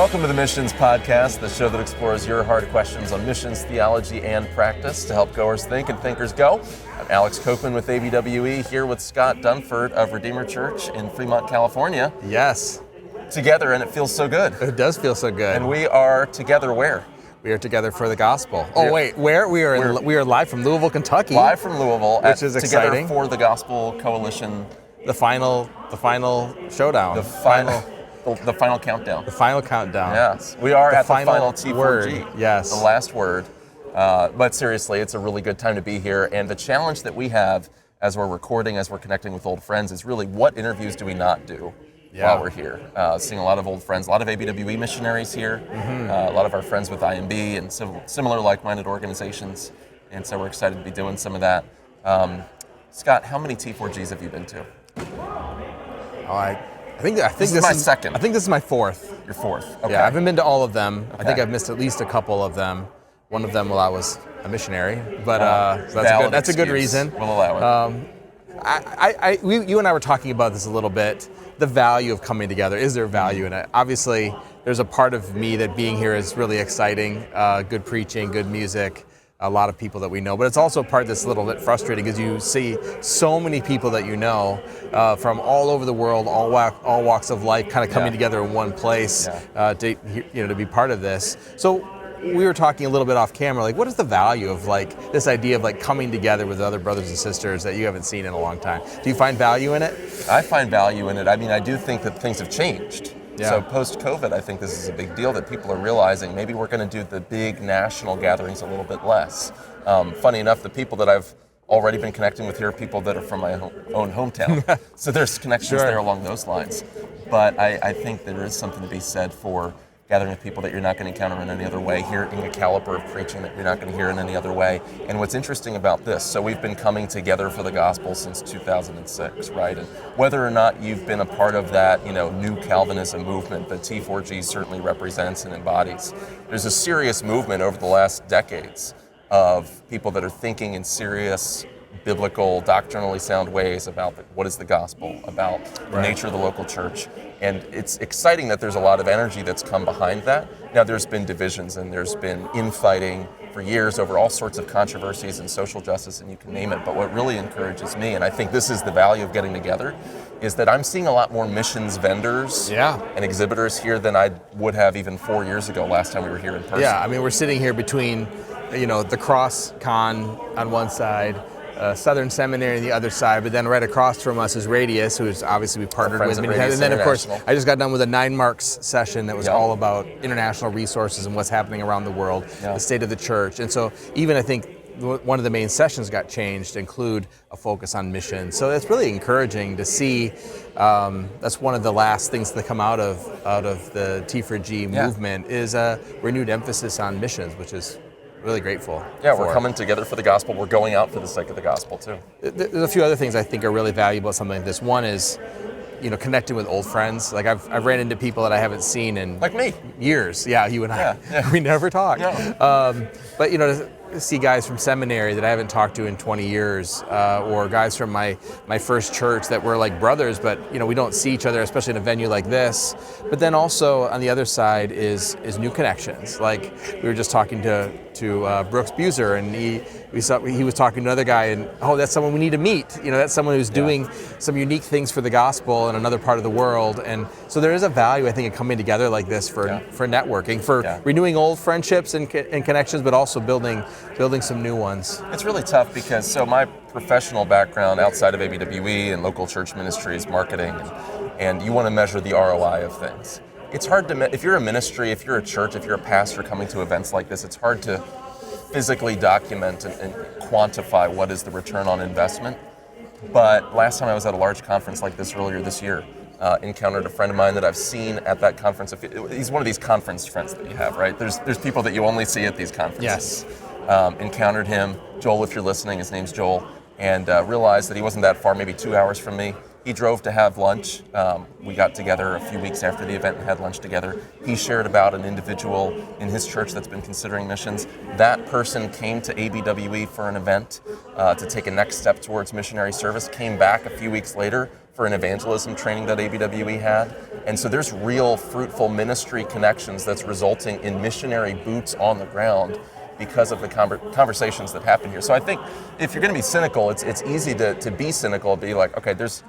Welcome to the Missions Podcast, the show that explores your hard questions on missions, theology, and practice to help goers think and thinkers go. I'm Alex Copeland with ABWE, here with Scott Dunford of Redeemer Church in Fremont, California. Yes. Together, and it feels so good. It does feel so good. And we are together where? We are together for the gospel. Oh wait, where? We are live from Louisville, Kentucky. Live from Louisville, which is exciting. Together for the Gospel Coalition. The final showdown. The final countdown. The final countdown. Yes, we are at the final T4G. Word. Yes. The last word. But seriously, it's a really good time to be here. And the challenge that we have as we're recording, as we're connecting with old friends, is really what interviews do we not do while we're here? Seeing a lot of old friends, a lot of ABWE missionaries here, a lot of our friends with IMB and similar like-minded organizations. And so we're excited to be doing some of that. Scott, how many T4Gs have you been to? I think this is my second. I think this is my fourth. Your fourth. Okay. Yeah, I haven't been to all of them. Okay. I think I've missed at least a couple of them. One of them while I was a missionary, but so that's a good reason. We'll allow it. You and I were talking about this a little bit. The value of coming together. Is there value in it? Obviously, there's a part of me that being here is really exciting. Good preaching, good music. A lot of people that we know, but it's also a part that's a little bit frustrating because you see so many people that you know from all over the world, all walks of life, kind of coming together in one place to be part of this. So we were talking a little bit off camera, like what is the value of like this idea of like coming together with other brothers and sisters that you haven't seen in a long time? Do you find value in it? I find value in it. I mean, I do think that things have changed. Yeah. So post-COVID, I think this is a big deal that people are realizing maybe we're going to do the big national gatherings a little bit less. Funny enough, the people that I've already been connecting with here are people that are from my own hometown. So there's connections there along those lines. But I think there is something to be said for gathering with people that you're not going to encounter in any other way, hearing a caliber of preaching that you're not going to hear in any other way. And what's interesting about this, so we've been coming together for the gospel since 2006, right? And whether or not you've been a part of that, new Calvinism movement that T4G certainly represents and embodies, there's a serious movement over the last decades of people that are thinking in serious, biblical, doctrinally sound ways about what is the gospel, about the nature of the local church. And it's exciting that there's a lot of energy that's come behind that. Now there's been divisions and there's been infighting for years over all sorts of controversies and social justice and you can name it. But what really encourages me, and I think this is the value of getting together, is that I'm seeing a lot more missions vendors and exhibitors here than I would have even 4 years ago last time we were here in person. Yeah, I mean, we're sitting here between, the Cross Con on one side, Southern Seminary on the other side, but then right across from us is Radius, who is obviously we partnered with. And then, of course, I just got done with a 9 Marks session that was all about international resources and what's happening around the world, the state of the church. And so even I think one of the main sessions got changed to include a focus on mission. So it's really encouraging to see. That's one of the last things to come out of the T4G movement is a renewed emphasis on missions, which is really grateful. Yeah, we're coming together for the gospel. We're going out for the sake of the gospel too. There's a few other things I think are really valuable about something like this. One is, connecting with old friends. Like I've ran into people that I haven't seen in like me years. Yeah, you and I. Yeah. We never talk. No. But to see guys from seminary that I haven't talked to in 20 years, or guys from my first church that were like brothers, but we don't see each other, especially in a venue like this. But then also on the other side is new connections. Like we were just talking to Brooks Buser, and he was talking to another guy, and that's someone we need to meet. That's someone who's doing some unique things for the gospel in another part of the world. And so there is a value, I think, in coming together like this for networking, for renewing old friendships and connections, but also building some new ones. It's really tough because my professional background outside of ABWE and local church ministry is marketing, and you want to measure the ROI of things. It's hard to, if you're a ministry, if you're a church, if you're a pastor coming to events like this, it's hard to physically document and quantify what is the return on investment. But last time I was at a large conference like this earlier this year, encountered a friend of mine that I've seen at that conference. He's one of these conference friends that you have, right? There's people that you only see at these conferences. Yes. Encountered him. Joel, if you're listening, his name's Joel, and realized that he wasn't that far, maybe 2 hours from me. He drove to have lunch. We got together a few weeks after the event and had lunch together. He shared about an individual in his church that's been considering missions. That person came to ABWE for an event to take a next step towards missionary service, came back a few weeks later for an evangelism training that ABWE had. And so there's real fruitful ministry connections that's resulting in missionary boots on the ground because of the conversations that happen here. So I think if you're going to be cynical, it's easy to be cynical, be like, okay, there's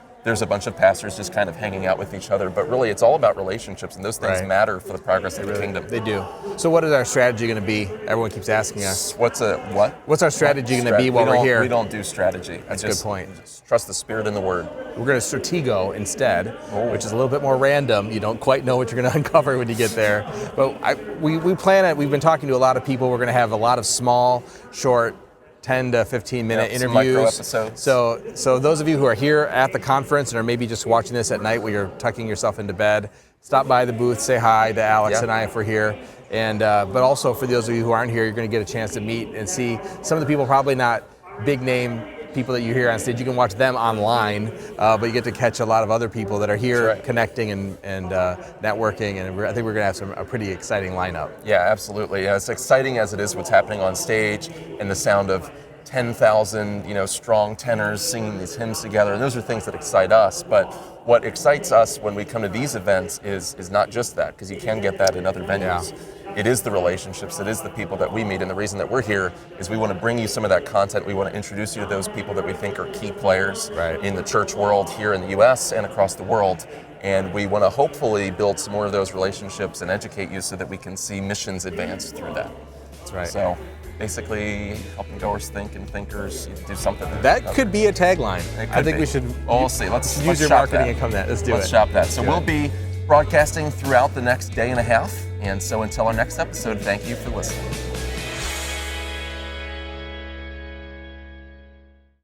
a bunch of pastors just kind of hanging out with each other, but really it's all about relationships, and those things matter for the progress of the kingdom. They do. So what is our strategy going to be? Everyone keeps asking us. What's our strategy going to be while we're here? We don't do strategy. That's a good point. Just trust the Spirit and the Word. We're going to stratego instead, which is a little bit more random. You don't quite know what you're going to uncover when you get there. But we plan it. We've been talking to a lot of people. We're going to have a lot of small, short, 10 to 15 minute interviews. Micro episodes. So those of you who are here at the conference and are maybe just watching this at night while you're tucking yourself into bed, stop by the booth, say hi to Alex and I if we're here. And but also for those of you who aren't here, you're going to get a chance to meet and see some of the people, probably not big name people that you hear on stage. You can watch them online, but you get to catch a lot of other people that are here connecting and networking, and I think we're going to have a pretty exciting lineup. Yeah, absolutely. As exciting as it is what's happening on stage and the sound of 10,000 strong tenors singing these hymns together, and those are things that excite us. But what excites us when we come to these events is not just that, because you can get that in other venues. It is the relationships, it is the people that we meet, and the reason that we're here is we want to bring you some of that content. We want to introduce you to those people that we think are key players in the church world here in the U.S. and across the world, and we want to hopefully build some more of those relationships and educate you so that we can see missions advance through that. That's right. So basically, helping goers think and thinkers do something. That could be a tagline. I think we should see. Let's use your marketing and come that. Let's shop that. So we'll be broadcasting throughout the next day and a half. And so until our next episode, thank you for listening.